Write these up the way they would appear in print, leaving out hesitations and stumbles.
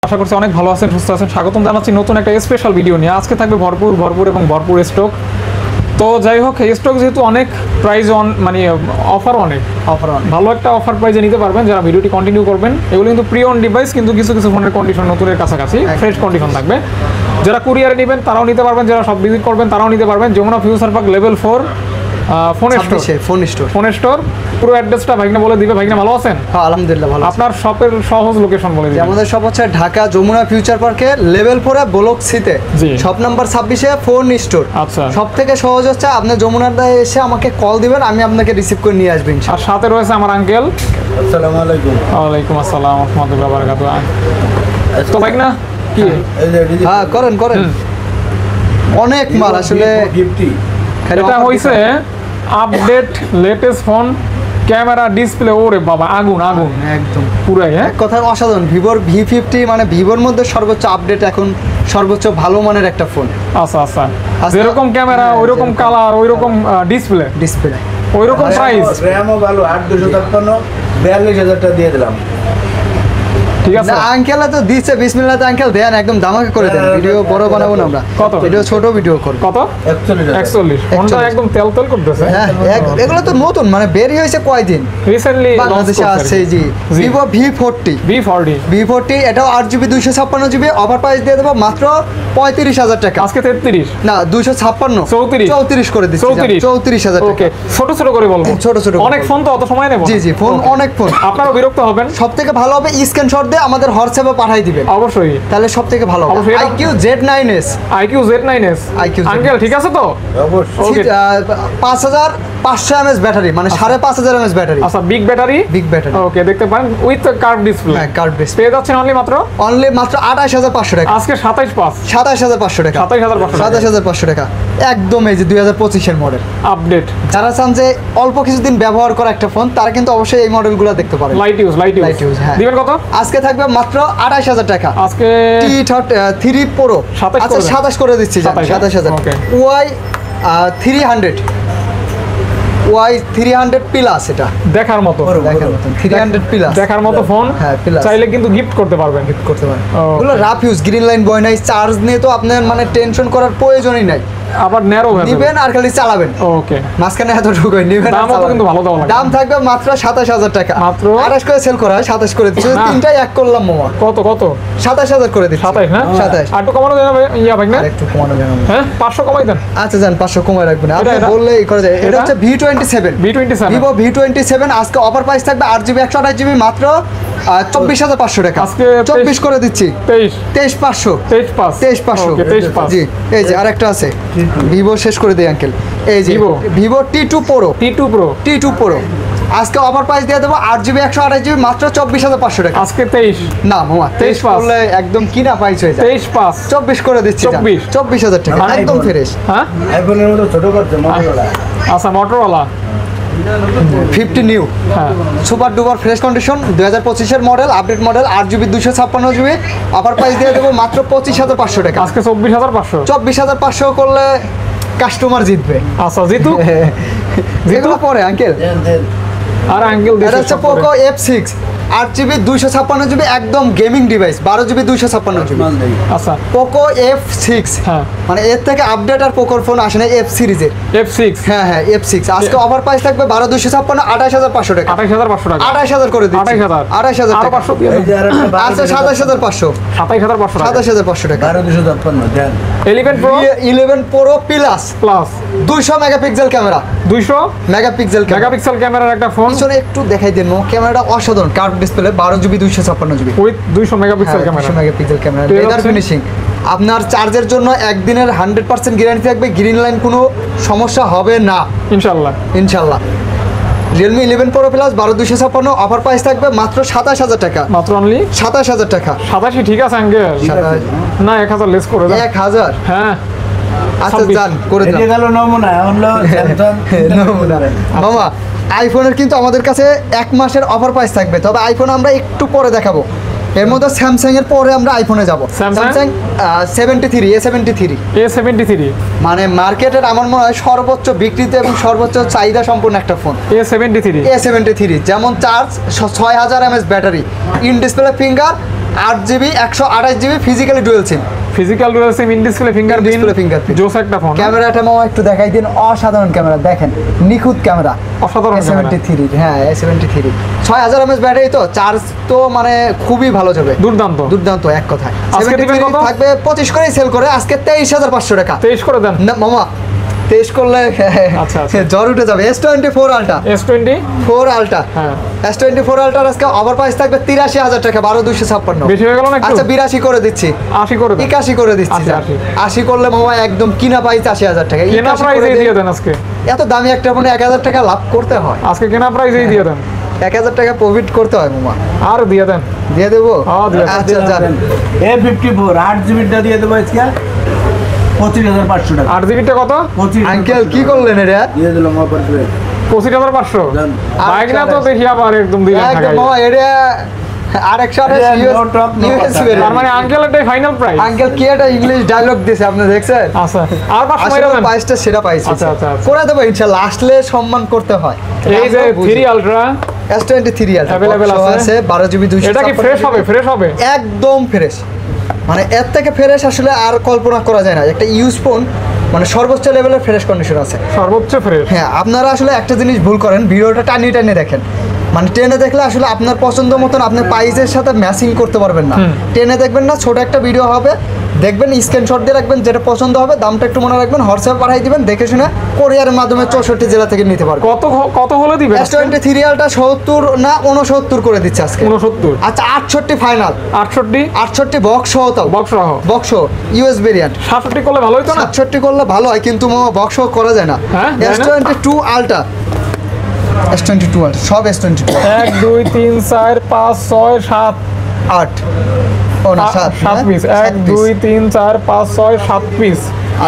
আশা করছি অনেক ভালো আছেন, সুস্থ আছেন। স্বাগতম জানাচ্ছি নতুন একটা স্পেশাল ভিডিও নিয়ে। আজকে থাকবে ভরপুর স্টক। তো যাই হোক, এই স্টক যেহেতু অনেক প্রাইস মানে অফার অনেক ভালো একটা অফার প্রাইসে নিতে পারবেন যারা ভিডিওটি কন্টিনিউ করবেন। এগুলো কিন্তু প্রি অন ডিভাইস, কিন্তু কিছু ফোনের কন্ডিশন নতুনের কাছাকাছি ফ্রেশ কন্ডিশন থাকবে। যারা কুরিয়ারে নেবেন তারাও নিতে পারবেন, যারা সব ভিজিট করবেন তারাও নিতে পারবেন। Jamuna future park level 4 phone store. পুরো অ্যাড্রেসটা ভাইগনা বলে দিবে। ভাইগনা ভালো আছেন? হ্যাঁ আলহামদুলিল্লাহ ভালো। আপনার শপের সহজ লোকেশন বলে দিন। আমাদের শপ হচ্ছে ঢাকা যমুনা ফিউচার পার্কে লেভেল 4 ব্লক সিতে, শপ নাম্বার 26 ফোন স্টোর। আচ্ছা, সব থেকে সহজ হচ্ছে আপনি যমুনার দায় এসে আমাকে কল দিবেন, আমি আপনাকে রিসিভ করে নিয়ে আসবেন। আর সাথে রয়েছে আমার আঙ্কেল। আসসালামু আলাইকুম। ওয়ালাইকুম আসসালাম ওয়া রাহমাতুল্লাহি ওয়া বারাকাতুহু। তো ভাইগনা কি হ্যাঁ করেন অনেক মাল আসলে গিফটি। এটা হইছে update latest phone, camera, display, ওরে বাবা আগুন একদম পুরাই। হ্যাঁ, কথা অসাধারণ। ভিভোর V50 মানে ভিভোর মধ্যে সর্বোচ্চ আপডেট, এখন সর্বোচ্চ ভালো মানের একটা ফোন। আচ্ছা, যেরকম ক্যামেরা ওইরকম কালার, ওইরকম ডিসপ্লে, ওইরকম প্রাইস। র্যামও ভালো, 8/256 42,000 টাকা দিয়ে দিলাম। ঠিক আছে, আঙ্কেল তো দিচ্ছে। বিসমিল্লাহ আঙ্কেল দেন, একদম দামাকে করে দেন। ভিডিও বড় বানাবো না আমরা, কত ভিডিও ছোট ভিডিও করব। কত? 41। ফোনটা একদম তেল করতেছে। হ্যাঁ, এগুলো তো নতুন, মানে বের হয়েছে কয়দিন রিসেন্টলি বাংলাদেশে আসছে। জি ভিভো V40 এটাও 8GB 256GB অফার প্রাইস দিয়ে দেবো মাত্র 35,000 টাকা। আজকে 33 না 256 34 করে দিচ্ছি। 34,000 টাকা। ওকে, ছোট করে বলবো। ছোট অনেক ফোন তো অত সময় নেব। জি ফোন অনেক ফোন। আপনারা বিরক্ত হবেন। সবথেকে ভালো হবে স্ক্রিনশট দিয়ে আমাদের হোয়াটসঅ্যাপে পাঠিয়ে দিবেন। অবশ্যই, তাহলে সবথেকে ভালো হবে। IQ Z9s আঙ্কেল ঠিক আছে তো? অবশ্যই। 5500 mAh ব্যাটারি, মানে 5500 mAh ব্যাটারি। আচ্ছা, বিগ ব্যাটারি। ওকে, দেখতে পারেন উইথ কার্ভ ডিসপ্লে। হ্যাঁ, কার্ভ ডিসপ্লে পেয়ে যাচ্ছেন অনলি মাত্র 28500 টাকা। আজকে 27500 টাকা। 27500 টাকা একদম। এই যে 2025 এর মডেল আপডেট। যারা চান যে অল্প কিছুদিন ব্যবহার করা একটা ফোন, তারা কিন্তু অবশ্যই এই মডেলগুলো দেখতে পারেন। Light use. হ্যাঁ, দিবেন কত? আজকে থাকবে মাত্র 28000 টাকা। আজকে T3 Pro 27 করে দিচ্ছি। 27000। Y300 প্লাস, এটা দেখার মতো 300 প্লাস দেখার মতো ফোন। হ্যাঁ, চাইলে কিন্তু গিফট করতে পারবেন। এগুলো রাফ ইউজ, গ্রিন লাইন বয় নাই, চার্জ নিয়ে তো আপনার মানে টেনশন করার প্রয়োজনই নাই। আবার ন্যারো নিবেন আর খালি চালাবেন। ওকে, মাঝখানে এতটুকুই নিবেন। দামও কিন্তু ভালো দাম লাগে। দাম থাকবে মাত্র 27000 টাকা। মাত্র 28 করে সেল করা হয়, 27 করে দিচ্ছি। তিনটাই এক করলাম মামা। কত 27000 করে দিচ্ছি। 27 না? 27। আর একটু কমানো যাবে ভাই না? একটু কমানো যাবে। হ্যাঁ, 500 কমাই দেন। আচ্ছা যান, 500 কমাই রাখবেন। আপনি বললেই করা যায়। এটা হচ্ছে V27 ভিভো V27। আজকে অফার প্রাইস থাকবে 8GB 128GB মাত্র 24500 টাকা। আজকে 24 করে দিচ্ছি। 23500 জি। এই যে আরেকটা আছে, ভিভো শেষ করে দেই আঙ্কেল। এই যে ভিভো T2 Pro আজকে অফার প্রাইস দিয়ে দেবো 8GB 128GB মাত্র 24500 টাকা। আজকে 23 না মামা, 23 করলে একদম কিনা প্রাইস হয়ে যায়। 24 করে দিচ্ছি। 24000 টাকা একদম ফ্রেশ। হ্যাঁ, আইফোনের মতো ছোট করতে মোটরোলা। আচ্ছা, মোটরোলা 50 নিউ। হ্যাঁ, সুপার ডুপার ফ্রেশ কন্ডিশন, 2025 এর model, update model, 8GB 256GB offer price দিয়ে দেবো মাত্র 25500 টাকা। আজকে 24500 করলে কাস্টমার জিতবে। আচ্ছা, জিতু যেগুলো পরে আঙ্কেল। আর আঙ্কেল এটা হচ্ছে পোকো F6 8GB 256GB একদম গেমিং ডিভাইস, 12GB 256GB। আচ্ছা, পোকো F6। হ্যাঁ, মানে এর থেকে আপডেট আর পোকোর ফোন আসে না F সিরিজের। F6। হ্যাঁ F6 আজকে অফার প্রাইস থাকবে 12256 28500 টাকা। 28500 টাকা। 28000 করে দিচ্ছি। 28000 আর টাকা। 500 দিয়ে এই যে আরেকটা আচ্ছা 27500 27500 টাকা। 1256 দেন। 11 Pro plus 200 megapixel camera. 200 megapixel ক্যামেরার একটা ফোন। পিছনে একটু দেখাই দেন, ক্যামেরাটা অসাধারণ। Curve display, 12GB 256GB with 200 megapixel camera. 200 megapixel camera, leather finishing. আপনার চার্জের জন্য একদিনের 100% গ্যারান্টি থাকবে। গ্রিন লাইন কোনো সমস্যা হবে না ইনশাল্লাহ। Realme 11 Pro Plus 12256 offer price থাকবে মাত্র 27000 টাকা। মাত্র অনলি 27000 টাকা। 87 ঠিক আছে আঙ্কেল? না, 1000 লেস করে দাও। 1000? হ্যাঁ, আচ্ছা যান করে দাও। এটা গেল নমুনা, হলো স্যামসাং নমুনা। মামা আইফোনের কিন্তু আমাদের কাছে 1 মাসের অফার প্রাইস থাকবে, তবে আইফোন আমরা একটু পরে দেখাবো। এর মধ্যে স্যামসাং এর পরে আমরা আইফোনে যাব। স্যামসাং 73 মানে মার্কেটের আমার মনে হয় সর্বোচ্চ বিক্রিতে এবং সর্বোচ্চ চাহিদা সম্পন্ন একটা ফোন A73। যেমন charge 6000 mAh battery, in display finger, 8GB 128GB physically dual SIM. Physical dual SIM, in display fingerprint, In-display fingerprint। জোস একটা ফোন। ক্যামেরাটা মামা একটু দেখাই দিন, অসাধারণ ক্যামেরা, দেখেন নিখুঁত ক্যামেরা। অসাধারণ ক্যামেরা। A73, হ্যাঁ A73, 6000 mAh ব্যাটারি, তো চার্জ তো মানে খুবই ভালো যাবে, দুর্দান্ত। দুর্দান্ত এক কথায়। আজকে দিবেন 73 কত? থাকবে 25 করেই সেল করে, আজকে 23500 টাকা। 23 করে দেন। না মামা 23 করলে আচ্ছা, আচ্ছা। জ্বর উঠে যাবে। S24 আলট্রা, S20 4 আলট্রা, হ্যাঁ। S24 আলট্রার আজকে অফার প্রাইস থাকবে 83000 টাকা, 12256। বেশি হয়ে গেল না একটু? আচ্ছা 82 করে দিচ্ছি, 80 করে দেন। 81 করে দিচ্ছি। আচ্ছা, 80 করলে মামা একদম কিনা প্রাইস 80000 টাকা। কেনা 81 প্রাইসেই করে দিয়ে দিন। দেন আজকে। এত দামি একটা ফোনে 1000 টাকা লাভ করতে হয়, আজকে কেনা প্রাইসেই দিয়ে দেন। 1000 টাকা প্রফিট করতে হয় মামা। আর দিয়ে দেন। দিয়ে দেবো? হ্যাঁ, দিয়ে দেন। আচ্ছা যান। A54 8GBটা দিয়ে দেবো আজকে 25500 টাকা। 8GBটা কত? 25 আঙ্কেল কি করলেন এটা? দিয়ে দিলাম অফার করে 25500। দেন। বাইক না তো দেখি আবার একদম দিলেন একদম ঢাকায়। মামা এটা আরেকশো No talk, no কথা। তার মানে আঙ্কেল এটাই ফাইনাল প্রাইস। আঙ্কেল কি একটা ইংলিশ ডায়লগ দিছে আপনি দেখছেন? আচ্ছা, আর 500 আসলে মাইরা দেন। প্রাইসটা সেরা পাইছে। আচ্ছা, আচ্ছা, আচ্ছা। করে দেবো ইনশাআল্লাহ, আসলে সম্মান করতে হয়। এই যে 3 আলট্রা S23 Available আছে। 12GB 256। এটা কি ফ্রেশ হবে? ফ্রেশ হবে? একদম ফ্রেশ, মানে এর থেকে ফ্রেশ আসলে আর কল্পনা করা যায় না। একটা ইউজ ফোন মানে সর্বোচ্চ লেভেলের ফ্রেশ কন্ডিশন আছে। সর্বোচ্চ ফ্রেশ। হ্যাঁ, আপনারা আসলে একটা জিনিস ভুল করেন, ভিডিওটা টানিয়ে টানিয়ে দেখেন, মানে টেনে দেখলে আসলে আপনার পছন্দ মতন আপনার প্রাইসের সাথে ম্যাচিং করতে পারবেন না। টেনে দেখবেন না, ছোট একটা ভিডিও হবে, দেখবেন স্ক্রিনশট দিয়ে রাখবেন, যেটা পছন্দ হবে দামটা একটু মনে রাখবেন, হোয়াটসঅ্যাপ পাঠিয়ে দিবেন, দেখে শুনে কোরিয়ারের মাধ্যমে 64 জেলা থেকে নিতে পারবেন। কত হলে দিবেন? S23 আলটা 70 না 69 করে দিচ্ছে আজকে। 69। আচ্ছা 68 ফাইনাল, 68 68 বক্স সহ, তাও বক্স সহ। Box US variant. 67 করলে ভালো হতো না? 67 করলে ভালো হয়, কিন্তু মামা বক্স সহ করা যায় না। হ্যাঁ, যায় না? S22 আলটা, S22 আলটা সব S22 1 2 3 4 5 6 7 8 ও না 7 7 পিস। 1 2 3 4 5 6 7 পিস।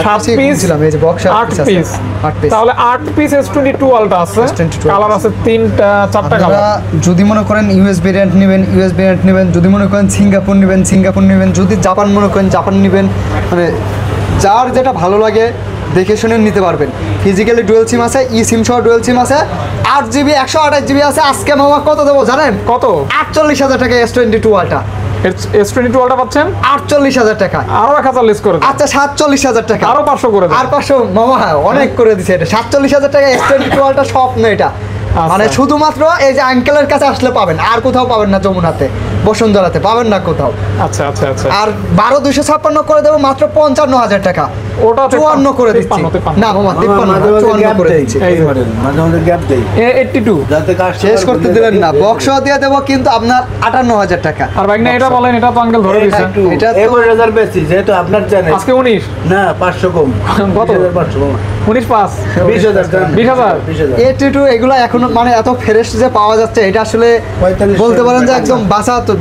7 পিস ছিলাম, এই যে বক্স 8 পিস। 8 পিস। তাহলে 8 পিস S22 আলটা আছে। S22 কালার আছে 3টা 4টা আপনারা কালার। যদি মনে করেন ইউএস ভেরিয়েন্ট নেবেন, ইউএস ভেরিয়েন্ট নেবেন, যদি মনে করেন সিঙ্গাপুর নেবেন, সিঙ্গাপুর নেবেন, যদি জাপান মনে করেন জাপান নেবেন, মানে যার যেটা ভালো লাগে দেখে শুনে নিতে পারবেন। ফিজিক্যালি ডুয়েল সিম আছে, ই সিম সহ ডুয়েল সিম আছে, 8GB 128GB আছে। আজকে মামা কত দেবো জানেন? কত? 48000 টাকা S22 আলটা, S22 আলটা পাচ্ছেন 48000 টাকা। আরো 1000 লেস করে দেন। আচ্ছা 47000 টাকা, আরো 500 করে দেন। আর 500 মামা অনেক করে দিছে। এটা 47000 টাকা S22 আলটা স্বপ্ন এটা। মানে শুধুমাত্র এই যে আঙ্কেলের কাছে আসলে পাবেন, আর কোথাও পাবেন না, যমুনাতে বসুন্ধরাতে পাবেন না কোথাও। আচ্ছা আচ্ছা আচ্ছা। আর 12256 করে দেবো মাত্র 55000 টাকা। ওটা 54 করে দিচ্ছি। 53 না মামা 53 মাঝে মাঝে 54 গ্যাপ করে দেই, দিচ্ছি। এই যে। মাঝে মাঝে গ্যাপ দেই 82। যাতে কাস্টমার শেষ করতে দিলেন না, বক্স দিয়ে দেবো কিন্তু আপনার 58000 টাকা। আর বাইক না, এটা বলেন, এটা তো আঙ্কেল ধরে দিয়েছেন। এটা তো- 21000 বেশি, যেহেতু আপনার চ্যানেল আজকে 19 না 500 কম। কত? 20500 কম। 19 5 20000 20,000 20000 A22 এগুলো এখনো মানে এত ফ্রেশ যে পাওয়া যাচ্ছে, এটা আসলে 45 বলতে পারেন যে টাকা। একদম বাসা তো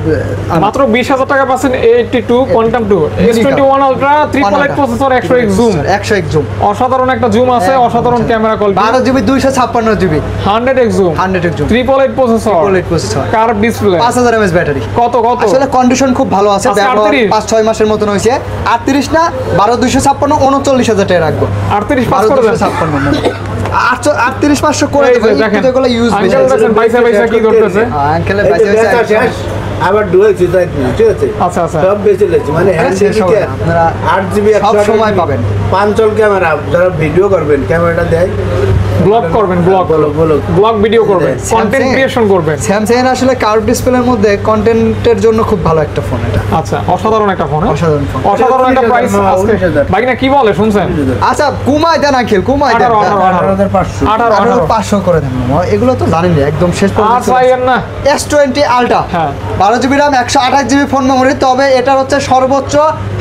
মাত্র 20,000 টাকা পাচ্ছেন। A82 quantum 2 S21 ultra triple eight processor, 100x zoom. 101 zoom, অসাধারণ একটা জুম আছে, অসাধারণ camera quality. 12GB 256GB, 100x zoom, 100 zoom, triple eight processor, 8 processor, curve display. 5000 mAh battery. কত কত? আসলে কন্ডিশন খুব ভালো আছে, আজকে ব্যবহার 38 5-6 মাসের মতন হয়েছে। 38 না 12256 39000 টাকা রাখবো। 38 পাস করে দেন। 38500 করে এই দেবো, যে দেখেন, যেগুলো ইউজ আঙ্কেল দেখেন পয়সা পয়সা কি করতেছে। আঙ্কেলের এই যে বাইসে দেখা শেষ, আবার ডুয়েছি তাই ঠিক আছে। আচ্ছা, আচ্ছা। সব বেঁচে লেছি মানে হ্যান্ড শেষ হবে না, আপনারা 8GB সব সময় পাবেন। পাঞ্চল ক্যামেরা, যারা ভিডিও করবেন ক্যামেরাটা দেয়, ব্লগ করবেন, ব্লগ বলো ব্লগ ভিডিও করবেন, Samsung- কন্টেন্ট ক্রিয়েশন করবেন। স্যামসাং এর আসলে কার্ভ ডিসপ্লের মধ্যে কন্টেন্টের জন্য খুব ভালো একটা ফোন এটা। আচ্ছা, অসাধারণ একটা ফোন। অসাধারণ ফোন। অসাধারণ একটা প্রাইস। 19,000 বাইক না কি বলে শুনছেন? আচ্ছা কুমায় দেন আঙ্কেল, কুমায় দেন। 18,500 18 500 করে দেন মামা, এগুলো তো জানেন না, একদম শেষ আর পর্যন্ত। চাইয়েন না। S20 আলট্রা, হ্যাঁ। 12GB RAM 128GB phone memory, তবে এটা হচ্ছে সর্বোচ্চ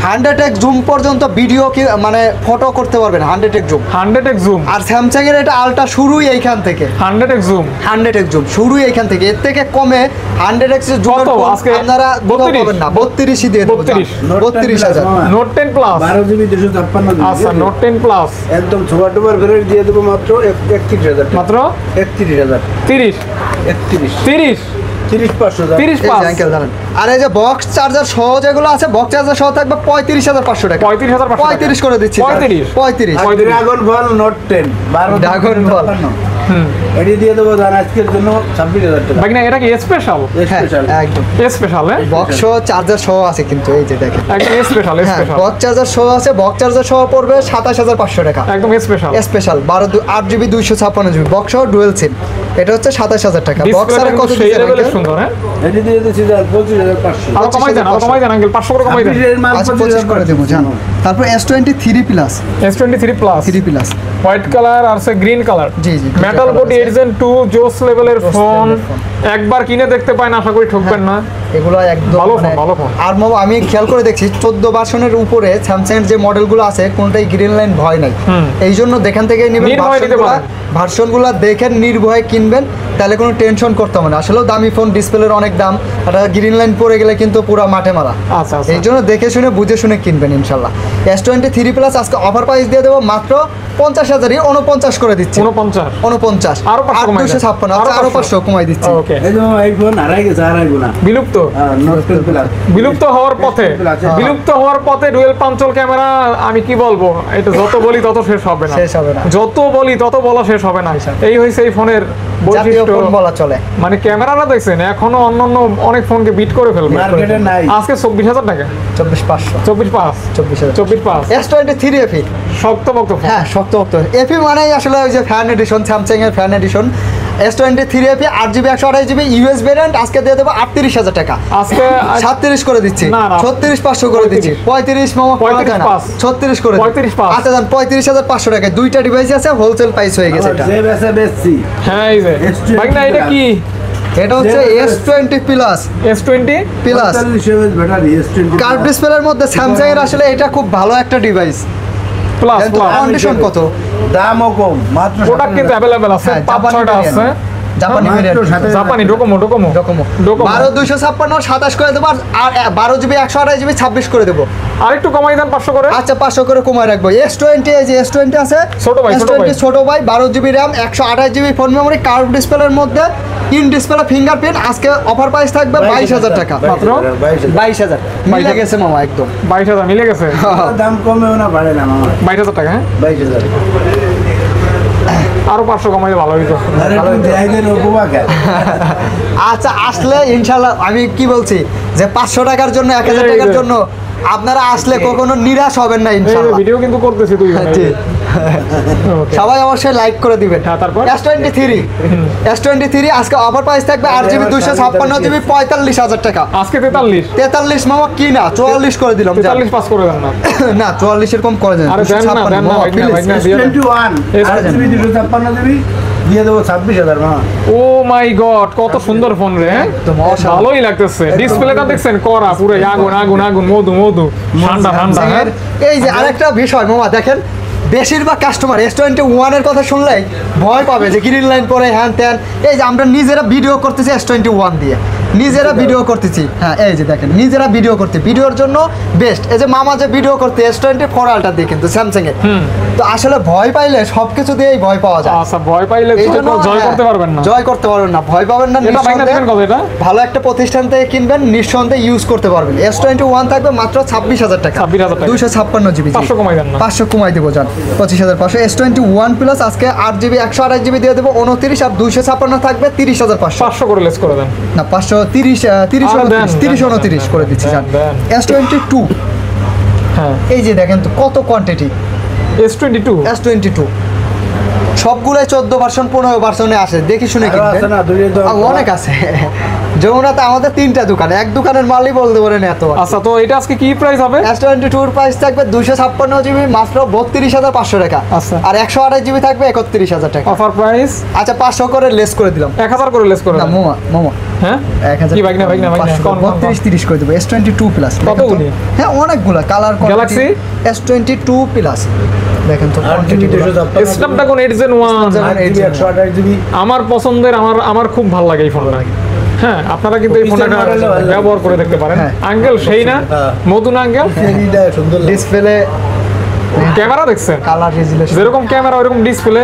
100x জুম পর্যন্ত ভিডিও মানে ফটো করতে পারবেন, 100x জুম। 100x জুম, আর স্যামসাং এর এটা আলট্রা শুরুই এইখান থেকে, 100x জুম। 100x জুম শুরুই এইখান থেকে, এর থেকে কমে 100x জুম কত? আজকে আপনারা 32 পাবেন না, 32ই দিয়ে দেবো। 32 32000। Note 10 plus. 12GB 256 আচ্ছা, নোট 10 প্লাস একদম সুপার ডুপার ভেরিয়েন্ট দিয়ে দেবো মাত্র 31,000 মাত্র 31,000 30 31 30 30,500 30 এই যে পাস। আঙ্কেল জানেন আর এই যে বক্স চার্জার সহ যেগুলো আছে, বক্স চার্জার সহ থাকবে 35,500 টাকা। 35,500 করে দিচ্ছি। 35 ড্রাগন বল নোট 10 ড্রাগন বল। এটি দিয়ে দেবো দান আজকের জন্য 26,000 টাকা। ভাই না এটা কি স্পেশাল? স্পেশাল একদম স্পেশাল হ্যাঁ, বক্স চার্জার সহ আছে কিন্তু এই যে দেখেন একদম স্পেশাল হ্যাঁ, স্পেশাল বক্স চার্জার সহ আছে। বক্স চার্জার সহ পড়বে 27,500 টাকা। একদম special special 8GB 256GB box সহ ডুয়েল সিম, এটা হচ্ছে 27,000 টাকা। বক্স আর কত সেই দিচ্ছেন লেভেলের আঙ্কেল? সুন্দর হ্যাঁ, এটি দিয়ে দিচ্ছি 25,500। আরো কমাই দেন আঙ্কেল 500 করে কমাই দেন। আচ্ছা 25 করে দেবো জানো। তারপর S23 plus S23 plus 3 plus white colour আর সে গ্রিন কালার, জি, জি, মেটাল বডি এডিশন 2 জোস লেভেলের ফোন, একবার কিনে দেখতে পারেন, আশা করি ঠকবেন না। এগুলো একদম ভালো ফোন, ভালো ফোন। আর মামা আমি খেয়াল করে দেখছি 14 ভার্সনের উপরে স্যামসাং এর যে মডেলগুলো আছে কোনটাই গ্রিন লাইন ভয় নাই। এই জন্য দেখান থেকে নেবেন, নির্ভয়ে নিতে পারেন। ভার্সনগুলো দেখেন নির্ভয়ে কিনবেন, তাহলে কোনো টেনশন করতে হবে না। আসলেও দামি ফোন, ডিসপ্লের অনেক দাম, এটা গ্রিন লাইন পড়ে গেলে কিন্তু পুরো মাঠে মারা। আচ্ছা আচ্ছা এই জন্য দেখে শুনে বুঝে শুনে কিনবেন ইনশাল্লাহ। S23 প্লাস আজকে অফার প্রাইস দিয়ে দেবো মাত্র 50,000 49 করে দিচ্ছি। 49 আরো 500 কমাই দেন। 256 আরো 500 কমাই দিচ্ছি। ওকে এই যে এই ফোন হারাই গেছে, হারাইবো না। বিলুপ্ত নোট 10 প্লাস বিলুপ্ত হওয়ার পথে, বিলুপ্ত হওয়ার পথে ডুয়েল পাঞ্চল ক্যামেরা। আমি কি বলবো, এটা যত বলি তত শেষ হবে না, শেষ হবে না। যত বলি তত বলা শেষ হবে না। এই হইছে এই ফোনের জাতীয় বৈশিষ্ট্য, ফোন বলা চলে। মানে ক্যামেরাটা দেখছেন এখনো অন্যান্য অনেক ফোনকে বিট করে ফেলবে। মার্কেটে নাই। আজকে 24,000 টাকা, 24,500 24,500 24,000 S23 FE শক্ত বক্ত ফোন। হ্যাঁ শক্ত শক্ত এফি মানেই আসলে ওই যে ফ্যান এডিশন, স্যামসাং এর fan addition. S23 FE 8GB 128GB US variant আজকে দিয়ে দেবো 38,000 টাকা। আজকে 37 করে দিচ্ছি, না, না। 36,500 করে দিচ্ছি, 35 মামা 35,500 36 করে 35,500 আচ্ছা যান 35,500 টাকা। দুইটা ডিভাইস আছে, হোলসেল প্রাইস হয়ে গেছে এটা। যে বেসে বেচছি হ্যাঁ এই যে S20 ভাই না এটা কি এটা হচ্ছে S20 plus S20 plus 45 battery S20 curve ডিসপ্লের মধ্যে স্যামসাং এর আসলে এটা খুব ভালো একটা ডিভাইস। প্লাস প্লাস কন্ডিশন কত? দামও কম, মাত্র প্রোডাক্ট কিন্তু अवेलेबल আছে, হ্যাঁ, 5-6টা আছে। জাপানি মাত্র ভেরিয়েন্ট 7,000 জাপানি ডোকোমো 12,256 27 করে দেবো, আর 12GB 128GB 26 করে দেবো। আরেকটু কমাই দেন 500 করে। আচ্ছা 500 করে কমায় রাখবো। S20 এই যে S20 আছে, ছোট ভাই, ছোট ভাই। ছোট ভাই 12GB RAM 128GB phone memory, curve ডিসপ্লের মধ্যে ইন ডিসপ্লে ফিঙ্গারপ্রিন্ট। আজকে অফার প্রাইস থাকবে 22,000 টাকা মাত্র 22,000 মিলে গেছে মামা একদম। 22,000 মিলে গেছে। দাম কমেও না বাড়ে না মামা। 22,000 টাকা হ্যাঁ, 22,000 আরো 500 কমাইলে ভালো হইতো। আরে একটু দেখাই দেন উপমা। আচ্ছা আসলে ইনশাল্লাহ আমি কি বলছি যে 500 টাকার জন্য 1,000 এই টাকার যে। জন্য আপনারা আসলে কখনো নিরাশ হবেন না এই ইনশাল্লাহ। ভিডিও কিন্তু করতেছি তুই জি। সবাই অবশ্যই লাইক করে দিবেন। হ্যাঁ, তারপর? S23 আজকে অফার প্রাইস থাকবে 8GB 256GB 45,000 টাকা। আজকে 43 43 মামা কি না 44 করে দিলাম যান। 43 পাস করে দেন না। না 44 এর কম করে দেন। আরে দেন না, 256 দেন না, মামা, ভাই না, please। ভাই না, দিয়ে দেন। S21 8GB 256GB দিয়ে দেবো 26,000 মামা। ও মাই গড কত সুন্দর ফোন রে, হ্যাঁ? একদম অসাধারণ। ভালোই লাগতেছে। ডিসপ্লেটা দেখছেন করা পুরো আগুন আগুন আগুন, মধু মধু, ঠান্ডা ঠান্ডা হ্যাঁ? এই যে আরেকটা বিষয় মামা দেখেন, বেশিরভাগ কাস্টমার S21 এর কথা শুনলেই ভয় পাবে যে গ্রিন লাইন পরে হ্যান ত্যান। এই যে আমরা নিজেরা ভিডিও করতেছি S21 দিয়ে, নিজেরা ভিডিও করতেছি। হ্যাঁ এই যে দেখেন নিজেরা ভিডিও করতে, ভিডিওর জন্য বেস্ট। এই যে মামা যে ভিডিও করতে S24 আলট্রা দিয়ে কিন্তু স্যামসাং এর। তো আসলে ভয় পাইলে সবকিছু দিয়েই ভয় পাওয়া যায়। আচ্ছা ভয় পাইলে এই জন্য জয় হ্যাঁ, করতে পারবেন না। জয় করতে পারবেন না, ভয় পাবেন না। এটা ভাইনা দিবেন কত এটা? ভালো একটা প্রতিষ্ঠান থেকে কিনবেন, নিঃসন্দেহে ইউজ করতে পারবেন। S21 থাকবে মাত্র 26,000 টাকা, 26,000 টাকা। 256GB। 500 কমাই দেন না। 500 কমাই দেবো যান, 25,500। S21 প্লাস আজকে 8GB 128GB দিয়ে দেবো 29, আর 256 থাকবে 30,500। 500 করে লেস করে দেন। না 530 আরে দেন, 29 করে দিচ্ছি যান। দেন। S22 হ্যাঁ এই যে দেখেন তো কত কোয়ান্টিটি। S22 S22 সবগুলাই 14 ভার্সন 15 ভার্সনে আসে, দেখি শুনে আরো কিনবেন। আছে না, দুইটা তো অনেক আছে। যমুনাতে আমাদের 3টা দোকান, এক দোকানের মালই বলতে পারেন এত। আচ্ছা তো এটা আজকে কি প্রাইস হবে? S22 এর প্রাইস থাকবে 256GB মাত্র 32,500 টাকা। আচ্ছা। আর 128GB থাকবে 31,000 টাকা। অফার প্রাইস আচ্ছা 500 করে লেস করে দিলাম। 1000 করে লেস করে না দেন। মোমো হ্যাঁ 1000 কি ভাগনা ভাগনা ভাগনা 32 30 করে দেবো। S22 প্লাস কতগুলি? হ্যাঁ অনেকগুলা কালার Galaxy? S22 প্লাস দেখেন তো 8GB quantity. 256 Snapdragon 8 Gen 1 8GB 128GB আমার পছন্দের, আমার খুব ভালো লাগে এই ফোনটা। হ্যাঁ আপনারা কিন্তু এই ফোনটা ব্যবহার করে দেখতে পারেন। হ্যাঁ। আঙ্কেল সেই না হ্যাঁ। মধু না আঙ্কেল? এটা সুন্দর লাগে। ডিসপ্লে ক্যামেরা দেখছেন, কালার রেজুলেশন যেরকম ক্যামেরা ওইরকম ডিসপ্লে,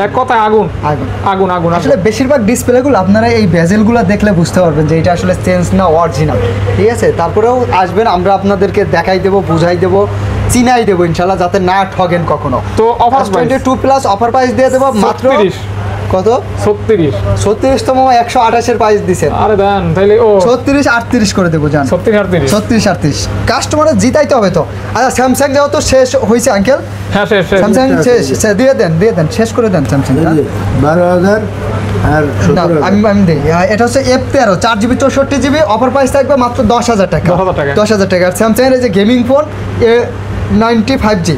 এক কথায় আগুন আগুন। আগুন আগুন আসলে বেশিরভাগ ডিসপ্লেগুলো আপনারা এই বেজেলগুলো দেখলে বুঝতে পারবেন যে এটা আসলে চেঞ্জ না অরিজিনাল, ঠিক আছে। তারপরেও আসবেন, আমরা আপনাদেরকে দেখাই দেবো, বুঝাই দেবো, চিনাই দেবো ইনশাল্লাহ, যাতে না ঠগেন কখনো। তো offer price 22 plus offer price দিয়ে দেবো মাত্র 36 কত 36 36তম 128-এর প্রাইস দিছেন, আরে দেন তাইলে ও 36-38 করে দেবো জান, 36 36-38 কাস্টমারের জিতাইতে হবে তো। আচ্ছা স্যামসাং যেহেতু শেষ হয়েছে আঙ্কেল, হ্যাঁ শেষ স্যামসাং শেষ দিয়ে দেন শেষ করে দেন স্যামসাং। 12,000 আর না 17,000 আমি দিই, এটা হচ্ছে F13 4GB 64GB, offer price থাকবে মাত্র 10,000 টাকা, 10,000 টাকা। 10,000 টাকা। আর স্যামসাংয়ের এই যে গেমিং ফোন A95G,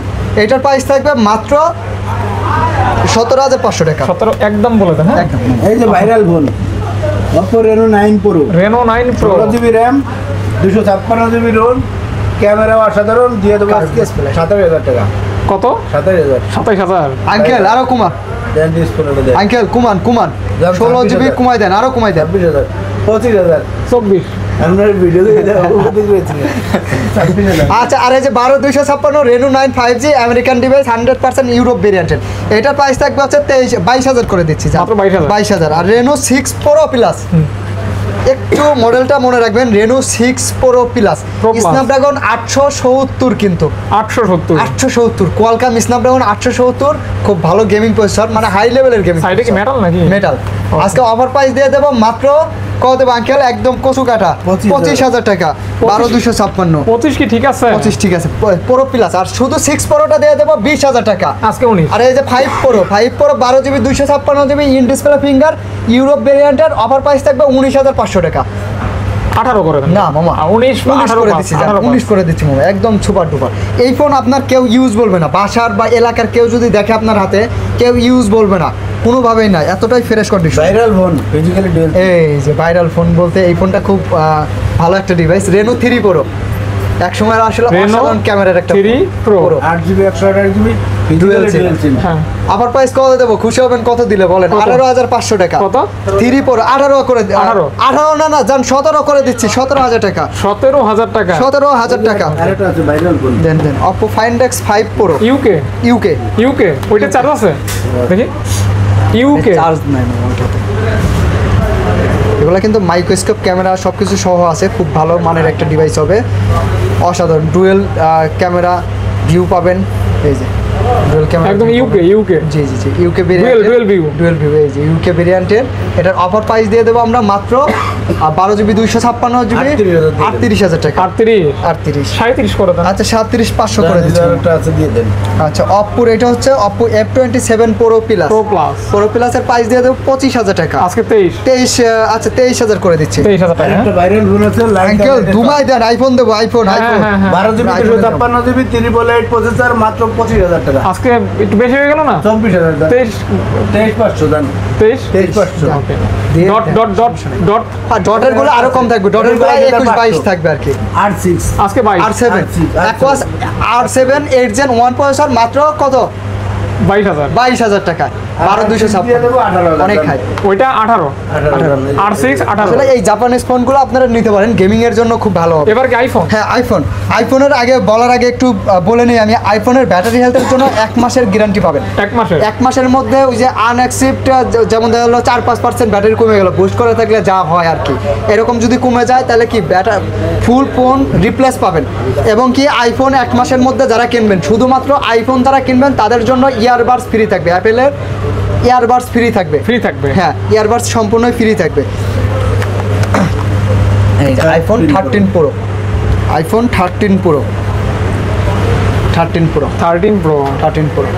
এটার প্রাইস থাকবে মাত্র 17,500 টাকা 17 একদম বলে দেন, হ্যাঁ একদম। এই যে viral phone Oppo Reno 9 Pro, Reno 9 Pro 16GB RAM, 256GB ROM, ক্যামেরাও অসাধারণ, দিয়ে দেবো আজকে 27,000 টাকা। কত? 27,000 27,000 আঙ্কেল আরো কমান, দেন ডিসপ্লেটা দেন আঙ্কেল কুমান 16GB কমাই দেন, আরো কমাই দেন। 26,000 25,000 24 আপনার ভিডিও দেখে দেখেছি 26,000 আচ্ছা, আর এই যে 12,256 Reno 9 5G American device 100% Europe ভেরিয়েন্টের, এটার প্রাইস থাকবে হচ্ছে 22,000 করে দিচ্ছি মাত্র 22,000 22,000। আর Reno 6 Pro Plus, একটু মডেলটা মনে রাখবেন, Reno 6 Pro Plus Pro Plus। Snapdragon 870 কিন্তু 870 870 কোয়ালকাম স্ন্যাপড্রাগন 870, খুব ভালো গেমিং প্রসেসর, মানে হাই লেভেলের গেমিং সাইডে কি মেটাল নাকি? মেটাল। আজকে অফার প্রাইস দিয়ে দেবো মাত্র কত দেবো আঙ্কেল, একদম কচু কাটা 25,000 টাকা, 12,256 25 কি ঠিক আছে? 25 ঠিক আছে Pro Plus। আর শুধু 6 Proটা দিয়ে দেবো 20,000 টাকা। আজকে 19 আর এই যে 5 Pro 12GB 256GB in display finger Europe ভেরিয়েন্টের, অফার প্রাইস থাকবে 19,500 টাকা। 18 করে দেন। না মামা 19 18 করে দিচ্ছি, 19 করে দিচ্ছি মামা, একদম সুপার ডুপার। এই ফোন আপনার কেউ ইউজ বলবে না, বাসার বা এলাকার কেউ যদি দেখে আপনার হাতে, কেউ ইউজ বলবে না কোনোভাবেই না, এতটাই fresh condition. Viral phone physically dual, এই যে ভাইরাল ফোন বলতে এই ফোনটা খুব ভালো একটা ডিভাইস, Reno 3 Pro, এক সময় আসলে Reno অসাধারণ ক্যামেরার একটা 3 Pro 8GB 128GB Dual physically SIM। Dual SIM. হ্যাঁ আবার প্রাইস কত দেবো, খুশি হবেন কত দিলে বলেন? কত? 18,500 টাকা। কত? 3 Pro 18 করে 18 18 না জান 17 করে দিচ্ছি, 17,000 টাকা, 17,000 টাকা 17,000 টাকা। আরেকটা আছে ভাইরাল ফোন, দেন Oppo Find X 5 Pro UK UK, UK ওইটা চার্জ আছে দেখি ইউকে চার্জ নাই না ওইটাতে। এগুলো কিন্তু মাইক্রোস্কোপ ক্যামেরা সব কিছু সহ আছে, খুব ভালো মানের একটা ডিভাইস হবে, অসাধারণ ডুয়েল ক্যামেরা ভিউ পাবেন, এই যে ডুয়েল ক্যামেরা একদম ইউকে ইউকে জি UK variant, Dual view। Dual view, এই যে ইউকে ভেরিয়েন্টের, এটার অফার প্রাইস দিয়ে দেবো আমরা মাত্র 12GB 256GB 38,000 টাকা। 38 38 37 করে দেন। আচ্ছা 37,500 করে দিচ্ছি। আরেকটা আছে দিয়ে দেন। আচ্ছা Oppo, এটা হচ্ছে Oppo F27 Pro Plus, Pro Plus Pro Plus এর প্রাইস দিয়ে দেবো 25,000 টাকা। আজকে 23 আচ্ছা 23,000 করে দিচ্ছি। 23,000 টাকা আরেকটা ভাইরাল ফোন আছে আঙ্কেল দুমাই দেন, আইফোন দেবো, আইফোন হ্যাঁ, আইফোন হ্যাঁ, হ্যাঁ। 12GB 256GB 388 প্রসেসর মাত্র 25,000 টাকা। আজকে একটু বেশি হয়ে গেল না? 24,000 দাম, 23 23,500 দাম, 23 23,500 ওকে দিয়ে ডট দেন। ডট ডট ডট আর ডটের গুলো আরো কম থাকবে, ডটের গুলো 21-22 থাকবে আর কি। R6 আজকে 22 R7 R7 Aquos R7 8 Gen 1 processor মাত্র কত 22,000 22,000 টাকা, দিয়ে 12,256 দেবো 18,000 অনেক হাই। ওইটা 18 18,000 আর 6 আসলে 18 এই জাপানিজ ফোনগুলো আপনারা নিতে পারেন, গেমিং এর জন্য খুব ভালো হবে। এবার কি আইফোন? হ্যাঁ আইফোনের আগে বলার আগে একটু বলে নিই আমি, আইফোনের ব্যাটারি হেলথের জন্য 1 মাসের গ্যারান্টি পাবেন। 1 মাসের 1 মাসের মধ্যে ওই যে আনএক্সিপ্ট যেমন দেখা গেলো 4-5% ব্যাটারি কমে গেল, বুস্ট করে থাকলে যা হয় আর কি, এরকম যদি কমে যায় তাহলে কি ফুল ফোন রিপ্লেস পাবেন। এবং কি আইফোন 1 মাসের মধ্যে যারা কিনবেন, শুধুমাত্র আইফোন যারা কিনবেন তাদের জন্য ইয়ারবাডস ফ্রি থাকবে, অ্যাপেলের ইয়ারবাডস ফ্রি থাকবে, ফ্রি থাকবে হ্যাঁ ইয়ারবাডস সম্পূর্ণই ফ্রি থাকবে। IPhone 13 Pro, iPhone 13 Pro 13 Pro 13 pro 13 Pro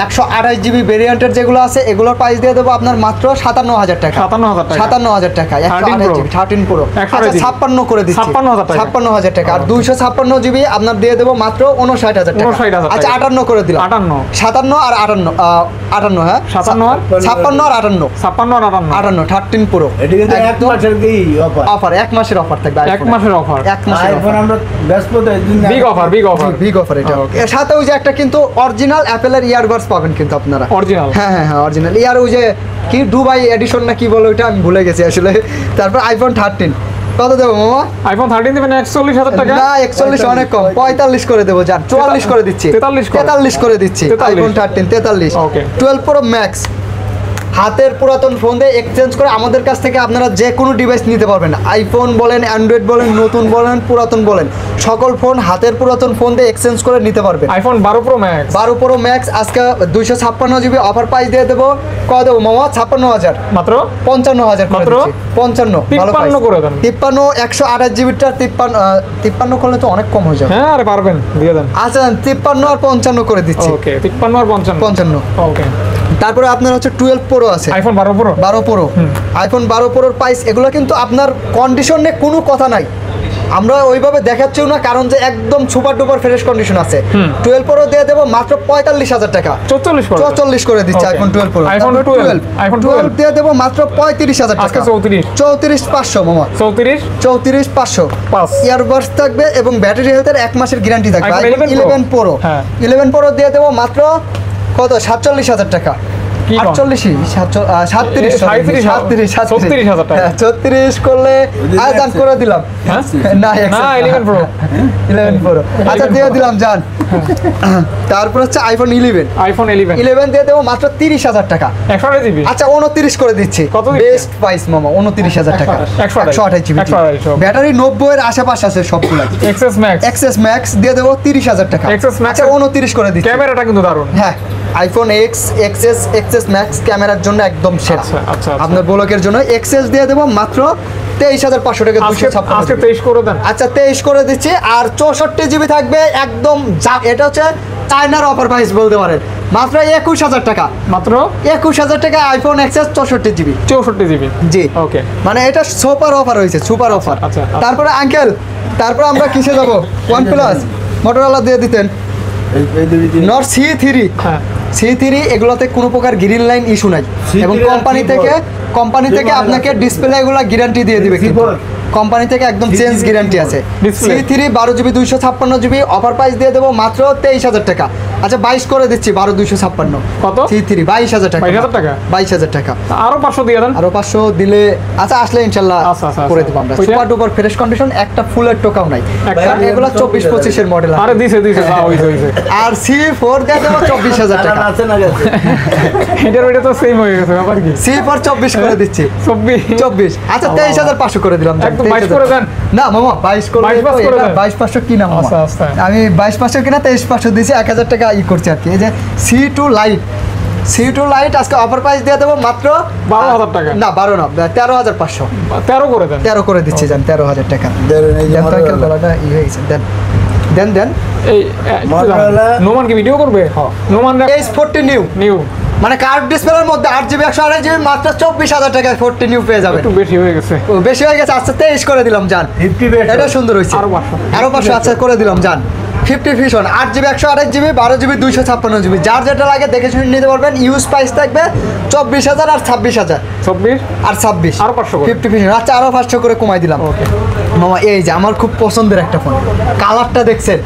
128GB ভেরিয়েন্টের যেগুলো আছে এগুলোর প্রাইস দিয়ে দেবো আপনার মাত্র 57,000 টাকা, 57,000 টাকা 57,000 টাকা 128GB 13 Pro। 128GB আচ্ছা 56 করে দিচ্ছি, 56,000 টাকা। 56,000 টাকা। আর 256GB আপনার দিয়ে দেবো মাত্র 59,000 টাকা। 59,000 টাকা। আচ্ছা 58 করে দিলাম, 58 57 আর 58 হ্যাঁ 57 আর 56 আর 58 56 আর 58 13 Pro এদিকে তো এক একদম মাসের কি অফার, অফার, 1 মাসের অফার থাকবে, 1 মাসের অফার 1 মাসের আইফোন অফার, আমরা ব্যস্ত তো এই জন্য big offer big offer big offer এটা। Okay. এর সাথে ওই যে একটা কিন্তু অরিজিনাল অ্যাপেলের ইয়ারবাডস পাবেন কিন্তু আপনারা, অরিজিনাল হ্যাঁ অরিজিনাল ইয়ার, ওই যে কি দুবাই এডিশন না কি বলে ওইটা আমি ভুলে গেছি আসলে। তারপর আইফোন 13 কত দেবো মামা? আইফোন 13 দিবেন 41,000 টাকা। না 41 অনেক কম, 45 করে দেবো জান, 44 করে দিচ্ছি, 43 করে দিচ্ছি। আইফোন 13 43। ওকে। 12 প্রো ম্যাক্স হাতের পুরাতন ফোন দিয়ে এক্সচেঞ্জ করে আমাদের কাছ থেকে আপনারা যে কোনো ডিভাইস নিতে পারবেন। আইফোন বলেন, অ্যান্ড্রয়েড বলেন, নতুন বলেন, পুরাতন বলেন, সকল ফোন হাতের পুরাতন ফোন দিয়ে এক্সচেঞ্জ করে নিতে পারবেন। IPhone 12 pro max, 12 pro max আজকে 256 জিবি অফার প্রাইস দিয়ে দেবো। কত দেবো মামা? 56,000, মাত্র 55,000 করে মাত্র দিচ্ছি। 55 ভালো 53 করে দেন। 53 128 জিবিটা 53 করলে তো অনেক কম হয়ে যাবে। হ্যাঁ আরে পারবেন, দিয়ে দেন। আচ্ছা 53 আর 55 করে দিচ্ছি। ওকে 53 আর 55। 55। ওকে। তারপরে আপনার হচ্ছে 12 প্রো আছে, আইফোন 12 প্রো, 12 প্রো, আইফোন 12 প্রোর প্রাইস এগুলো কিন্তু আপনার কন্ডিশন নিয়ে কোনো কথা নাই, আমরা ওইভাবে দেখাচ্ছিও না, কারণ যে একদম সুপার ডুপার ফ্রেশ কন্ডিশন আছে। 12 প্রো দিয়ে দেবো মাত্র 45,000 টাকা, 44 করে দিচ্ছি। আইফোন 12 প্রো, আইফোন 12 দিয়ে দেবো মাত্র 35,000 টাকা, 34,500 মামা, 34,500 ইয়ারবাডস থাকবে এবং ব্যাটারি হেলথের 1 মাসের গ্যারান্টি থাকবে। iPhone আইফোন 11 প্রো, 11 প্রো দিয়ে দেবো মাত্র কত? 47,000 টাকা, 36 করলে আজান করে দিলাম। না 11 প্রো, 11 প্রো আচ্ছা দিয়ে দিলাম জান। তারপর হচ্ছে আইফোন 11 দিয়ে দেবো মাত্র 30,000 টাকা, 128 জিবি। আচ্ছা 29 করে দিচ্ছি। কত? বেস্ট প্রাইস মামা, 29,000 টাকা, 128 জিবি। ব্যাটারি 90 এর আশেপাশে আছে সবগুলো। এক্সএস ম্যাক্স দিয়ে দেবো 30,000 টাকা, আচ্ছা 29 করে দিচ্ছি। ক্যামেরাটা কিন্তু দারুণ। হ্যাঁ আইফোন এক্সএস ম্যাক্স ক্যামেরার জন্য একদম সেরা। আচ্ছা আপনার ব্লকের জন্য এক্সএস দিয়ে দেবো মাত্র 23,500 টাকা, 256। আজকে 23 করে দেন। আচ্ছা 23 করে দিচ্ছি। আর 64 জিবি থাকবে একদম, এটা হচ্ছে চায়নার অফার প্রাইস বলতে পারেন, মাত্র 21,000 টাকা, মাত্র 21,000 টাকা আইফোন এক্সএস 64 জিবি। 64 জিবি, জি ওকে। মানে এটা সুপার অফার হয়েছে, সুপার অফার। আচ্ছা। তারপরে আঙ্কেল, তারপর আমরা কিসে যাবো? OnePlus মোটরোলা দিয়ে দিতেন, নট C3। হ্যাঁ C3 এগুলোতে কোনো প্রকার গ্রিন লাইন ইস্যু নাই, এবং কোম্পানি থেকে আপনাকে ডিসপ্লে এগুলো গ্যারান্টি দিয়ে দিবে, কিন্তু কোম্পানি থেকে একদম চেঞ্জ গ্যারান্টি আছে। C3 12 GB 256 GB offer price দিয়ে দেবো মাত্র 23,000 টাকা। আচ্ছা 22 করে দিচ্ছি, 12 256। কত? C3 22,000 টাকা, 22,000 টাকা, 22,000 টাকা। আরো 500 দিয়ে দেন। আরো 500 দিলে আচ্ছা আসলে ইনশাআল্লাহ করে দেব আমরা। সুপার ডুপার ফ্রেশ কন্ডিশন, একটা ফুলের টোকাও নাই, কারণ এগুলো 24-25 এর মডেল। আরে দিছে হইছে। আর C4 দিয়ে দেব 24,000 টাকা, আছে না গেছে এটার ওইটা তো সেম হয়ে গেছে, ব্যাপার কি? C4 24 করে দিচ্ছি, 24। আচ্ছা 23,500 করে দিলাম। একদম 22 করে দেন। না মামা 22 করে 22,500 কিনা মামা, আচ্ছা। আমি 22,500 কিনা 23,500 দিয়েছি, 1,000 টাকা ই করছি আর কি। এই যে C2 লাইট আজকে অফার প্রাইস দিয়ে দেবো মাত্র 12,000 টাকা। না 12 না 13,500, 13 করে দেন। 13 করে দিচ্ছি জান, 13,000 টাকা। গলাটা ই হয়ে গেছে, দেন এই Motorola নোমান কি ভিডিও করবে? নোমান S40 নিউ মানে কার্ভ ডিসপ্লের মধ্যে 8GB 128 জিবি মাত্র 24,000 টাকায় 40 নিউ পেয়ে যাবেন। একটু বেশি হয়ে গেছে। বেশি হয়ে গেছে, আচ্ছা 23 করে দিলাম জান, 50 বেশ এটা সুন্দর হয়েছে। আরো 500 আচ্ছা করে দিলাম জান। 50 fission 8GB 128 GB 12 GB 256 GB, যার যেটা লাগে দেখে শুনে নিতে পারবেন। ইউজ প্রাইস থাকবে 24,000 আর 26,000, 24 আর 26 আরো 500 করে। 50 ফিশন আচ্ছা আরো 500 করে কমাই দিলাম। ওকে মামা এই যে আমার খুব পছন্দের একটা ফোন, কালারটা দেখছেন,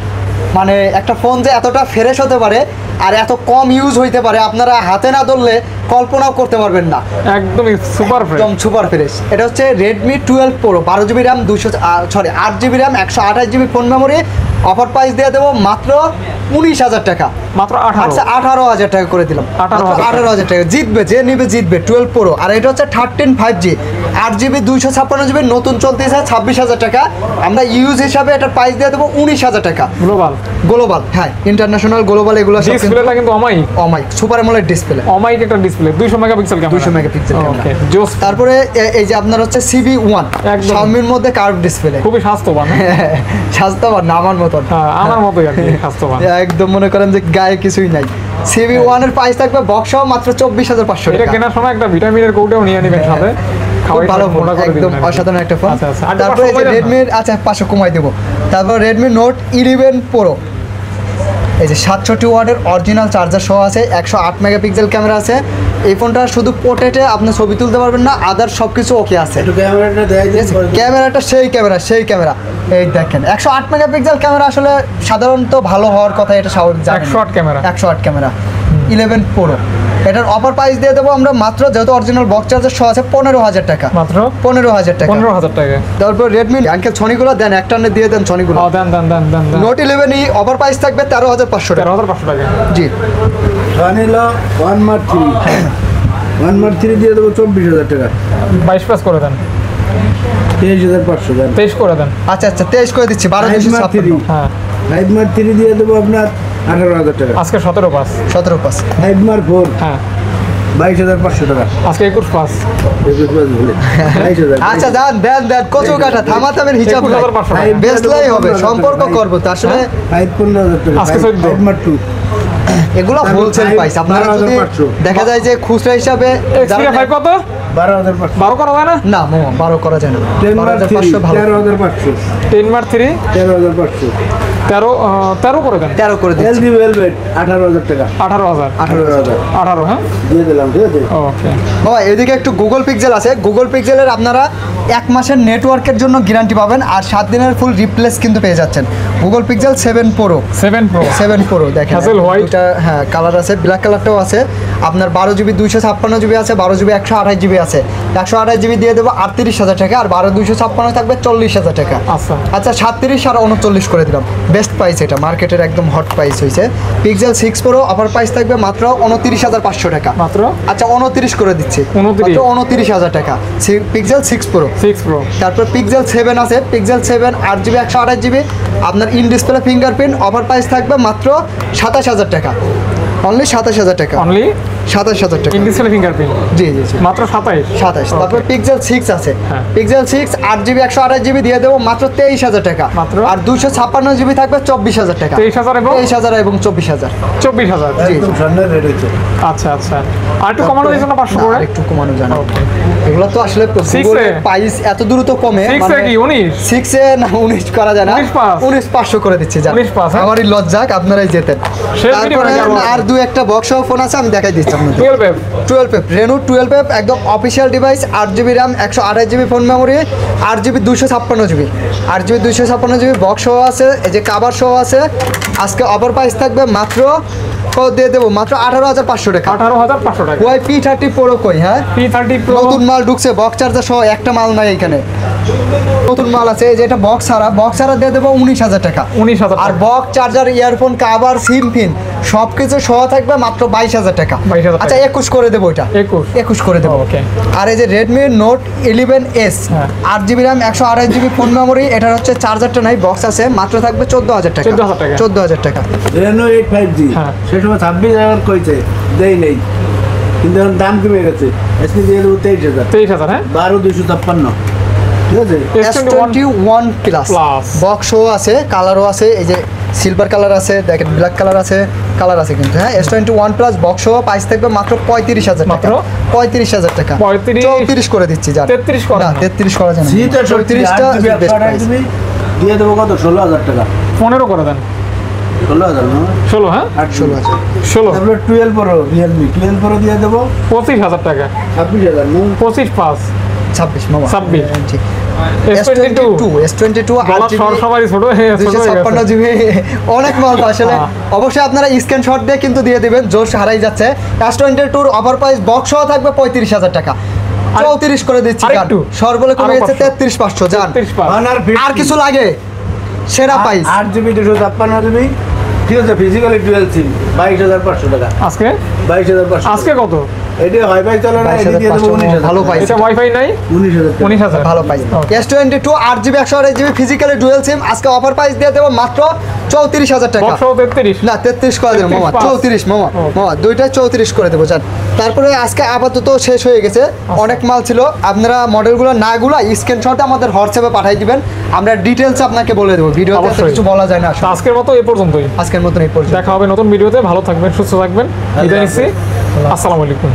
মানে একটা ফোন যে এতটা ফ্রেশ হতে পারে আর এত কম ইউজ হইতে পারে, আপনারা হাতে না ধরলে কল্পনাও করতে পারবেন না। একদমই সুপার ফ্রেশ, একদম সুপার ফ্রেশ। এটা হচ্ছে Redmi 12 Pro, 12 GB RAM 8 GB RAM 128 GB phone memory. Offer price দিয়ে দেবো মাত্র 19,000 টাকা, মাত্র 18,000 টাকা করে দিলাম। 18,000 টাকা জিতবে, যে নিবে জিতবে 12 Pro। আর এটা হচ্ছে 13 5G 8 জিবি 256 জিবি, নতুন চলতেছে 26,000 টাকা। আমরা ইউজ হিসাবে এটার প্রাইস দিয়ে দেবো 19,000 টাকা। গ্লোবাল হ্যাঁ, ইন্টারন্যাশনাল গ্লোবাল এগুলো সব ডিসপ্লেটা কিন্তু অমাই সুপার অ্যামোলেড ডিসপ্লে, অমাইক একটা ডিসপ্লে 200 মেগাপিক্সেল ক্যামেরা, 200 মেগাপিক্সেল ওকে। তারপরে এই যে আপনার হচ্ছে CB1 Xiaomi-র মধ্যে কার্ভ ডিসপ্লে, খুবই স্বাস্থ্যবান। স্বাস্থ্যবান না আমার মতন, আমার মতোই আর কি স্বাস্থ্যবান, একদম মনে করেন যে গায়ে কিছুই নাই। CB1 এর প্রাইস থাকবে বক্স সহ মাত্র 24,500 টাকা। এটা কেনার সময় একটা ভিটামিনের কৌটাও নিয়ে নেবেন সাথে, খুব ভালো ফোন, একদম অসাধারণ একটা ফোন। তারপরে Redmi আচ্ছা 500 কমাই দেবো। তারপর Redmi Note 11 Pro, এই যে 67 ওয়াটের অরিজিনাল চার্জার সহ আছে, 108 মেগাপিক্সেল ক্যামেরা আছে। এই ফোনটা শুধু পোর্ট্রেটে আপনি ছবি তুলতে পারবেন না, আদার সব কিছু ওকে আছে। ক্যামেরাটা সেই ক্যামেরা এই দেখেন 108 মেগাপিক্সেল ক্যামেরা, আসলে সাধারণত ভালো হওয়ার কথা, এটা 108 ক্যামেরা 11 Pro এটার অফার প্রাইস দিয়ে দেবো আমরা মাত্র, যেহেতু অরিজিনাল বক্স চার্জার সহ আছে, 15,000 টাকা। মাত্র 15,000 টাকা। 15,000 টাকা। তারপর রেডমি আঙ্কেল ছনিগুলো দেন, একটা দিয়ে দেন ছনিগুলো। দেন দেন দেন দেন দেন। নোট 11 অফার প্রাইস থাকবে 13,500 টাকা। 13,500 টাকা। জি। নিল 1 মার্ক 3, 1 মার্ক 3 দিয়ে দেবো 24,000 টাকা। 22 প্লাস করে দেন। 23,500 দেন। 23 করে দেন। আচ্ছা 23 করে দিচ্ছি। 12,256। হ্যাঁ 5 মার্ক 3 দিয়ে দেবো আপনার 18,000 টাকা। আজকে 17 পাস। 17 পাস। 5 মার্ক 4, হ্যাঁ 22,500 টাকা। আজকে 21 পাস। 22,000। আচ্ছা দেন কচু কাটা থামাতামের হিসাব নাই। 21,500 টাকা। বেসলাই হবে, সম্পর্ক করবো তো আসলে। 15,000 টাকা। আজকে 14। 5 মার্ক 2, এগুলো হোলসেল প্রাইস। আপনারা যদি 12,500 দেখা যায় যে খুচরা হিসাবে এক্সট্রা 5 কত? 12,500। 12 করা যায় না? না 12 করা যায় না। 10 মার্ক 3, 12,500 ভালো। 13,500। 10 মার 3 13,500। 13 করে দেন। 13 করে দিচ্ছি। এলজি ভেলভেট 18,000 টাকা। 18,000। 18,000 18 হ্যাঁ দিয়ে দিলাম, ঠিক আছে? ওকে। বাবা এদিকে একটু গুগল পিক্সেল আছে। গুগল পিক্সেলের আপনারা 1 মাসের নেটওয়ার্কের জন্য গ্যারান্টি পাবেন আর 7 দিনের ফুল রিপ্লেস কিন্তু পেয়ে যাচ্ছেন। Google pixel 7 pro. 7 pro 7 pro দেখেন Hazel white। এটা হ্যাঁ কালার আছে, ব্ল্যাক কালারটাও আছে। আপনার 12GB 256GB আছে, 12GB 128GB আছে। 128GB দিয়ে দেবো 38,000 টাকা, আর 12 256 থাকবে 40,000 টাকা। আচ্ছা আচ্ছা 37 আর 39 করে দিলাম। বেস্ট প্রাইস, এটা মার্কেটের একদম হট প্রাইস হয়েছে। পিক্সেল 6 প্রো অফার প্রাইস থাকবে মাত্র 29,500 টাকা। মাত্র আচ্ছা 29 করে দিচ্ছি। 29 মাত্র 29,000 টাকা। Pixel 6 pro. 6 প্রো। তারপর পিক্সেল 7 আছে। পিক্সেল 7 8GB 128GB আপনার in display fingerprint offer price থাকবে মাত্র 27,000 টাকা। অনলি 27,000 টাকা। অনলি 27,000 টাকা। ইন ডিসপ্লে ফিঙ্গারপ্রিন্ট জি জি জি মাত্র 27। 27। তারপর পিক্সেল 6 আছে। হ্যাঁ। পিক্সেল 6 8GB 128GB দিয়ে দেবো মাত্র 23,000 টাকা। মাত্র। আর 256GB থাকবে 24,000 টাকা। 23,000 এবং 23,000 এবং 24,000। 24,000। একদম সামনের রেট হচ্ছে। আচ্ছা আচ্ছা আর একটু কমানো দিয়েছেন না 500 করে? একটু কমানো জানা। এগুলো তো আসলে Six এ? প্রাইস এত দ্রুত কমে। 6 এ কি 19? 6 এ না 19 করা যায় না। 19 পাস। 19,500 করে দিচ্ছি জান। 19,500 হ্যাঁ? আমারই লজ্জাক, আপনারাই জেতেন। সে তারপরে video বানাই আর দু একটা বক্স ফোন আছে, আমি দেখাই দিচ্ছি আপনাদের। 12 12 রেনো 12 একদম official device. 8GB RAM 128GB phone memory, 8GB 256GB, 8GB 256GB box সহ আছে, এই যে কাভার সহ আছে। আজকে অফার প্রাইস থাকবে মাত্র কত দিয়ে দেবো? মাত্র 18,500 টাকা। 18,500 টাকা। ওয়াই P30 প্রো কই? হ্যাঁ P30 প্রো নতুন মাল ঢুকছে, বক্স চার্জার সহ একটা মাল নাই এখানে, নতুন মাল আছে। এই যে এটা বক্স ছাড়া দিয়ে দেবো 19,000 টাকা। 19,000 আর বক্স চার্জার ইয়ারফোন কাভার সিম পিন সব কিছু সহ থাকবে মাত্র 22,000 টাকা। 22,000 আচ্ছা 21 করে দেবো এটা। 21 করে দেবো। ওকে। আর এই যে রেডমি নোট 11S হ্যাঁ। 8GB RAM 128GB phone memory, এটার হচ্ছে চার্জারটা নাই, বক্স আছে, মাত্র থাকবে 14,000 টাকা। 14,000 টাকা। 14,000 টাকা। রেনো 8 5G হ্যাঁ। সে সময় 26,000 কইছে, দেই নেই, কিন্তু এখন দাম কমে গেছে। আজকে দিয়ে দেবো 23,000। 23,000 হ্যাঁ 12,256, ঠিক আছে? S21 plus Plus। বক্সও আছে, কালারও আছে। এই যে সিলভার কালার আছে, দেখেন ব্ল্যাক কালার আছে, কালার আছে কিন্তু। হ্যাঁ S21 প্লাস বক্সও প্রাইস থাকবে মাত্র 35,000 টাকা। মাত্র? 35,000 টাকা। 35 34 করে দিচ্ছি জান। 33 করেন না না। 33 করা যায় না। সিটা 34টা 8GB বেস্ট প্রাইস। দিয়ে দেবো কত? 16,000 টাকা। 15 করে দেন। 16,000 না? 16 হ্যাঁ 16,000। 16 তারপরে 12 প্রো রিয়েলমি 12 প্রো দিয়ে দেবো 25,000 টাকা। 26,000 না? 25 পাস 26 মামা। 26 ঠিক। S22 S22 গলা 8GB সর সবারই ছোট হয়ে ছোট হয়ে গেছে। 256GB অনেক মাল তো আসলে। হ্যাঁ। অবশ্যই আপনারা স্ক্রিনশট দিয়ে কিন্তু দিয়ে দিবেন, জোশ হারাই যাচ্ছে। S22 অফার প্রাইস বক্স সহ থাকবে 35,000 টাকা। 34 করে দিচ্ছি জান। আরেকটু? সর্বলে কমে আরো গেছে 500 33,500 জান। 33 পাস আর কিছু লাগে? সেরা প্রাইস। 8GB 256GB, ঠিক আছে? ফিজিক্যালি ডুয়েল সিম 22,500 টাকা। আজকে 22,500। আজকে কত? এটা ওয়াইফাই চলে না, এটা দিয়ে দেবো 19,000 ভালো টাকা। পাইছে। এটা ওয়াইফাই নাই 19,000 টাকা। 19,000 ভালো price. Okay. S22 8GB 128GB physically dual SIM আজকে অফার প্রাইস দিয়ে দেবো মাত্র 34,000 টাকা। বক্স 33 না 33 করে দেবো মামা। 34 মামা। মামা দুইটাই 34 করে দেবো জান। তারপরে আজকে আপাতত শেষ হয়ে গেছে, অনেক মাল ছিল। আপনারা মডেলগুলো নাগুলো স্ক্রিনশট আমাদের হোয়াটসঅ্যাপে পাঠিয়ে দিবেন, আমরা ডিটেলস আপনাকে বলে দেবো। ভিডিওতে এত অবশ্যই। কিছু বলা যায় না তো আসলে। আজকের মতো এই পর্যন্তই। আজকের মতন এই পর্যন্ত। দেখা হবে নতুন ভিডিওতে। ভালো থাকবেন, সুস্থ থাকবেন। বিদায় নিচ্ছি। আসসালামু আলাইকুম।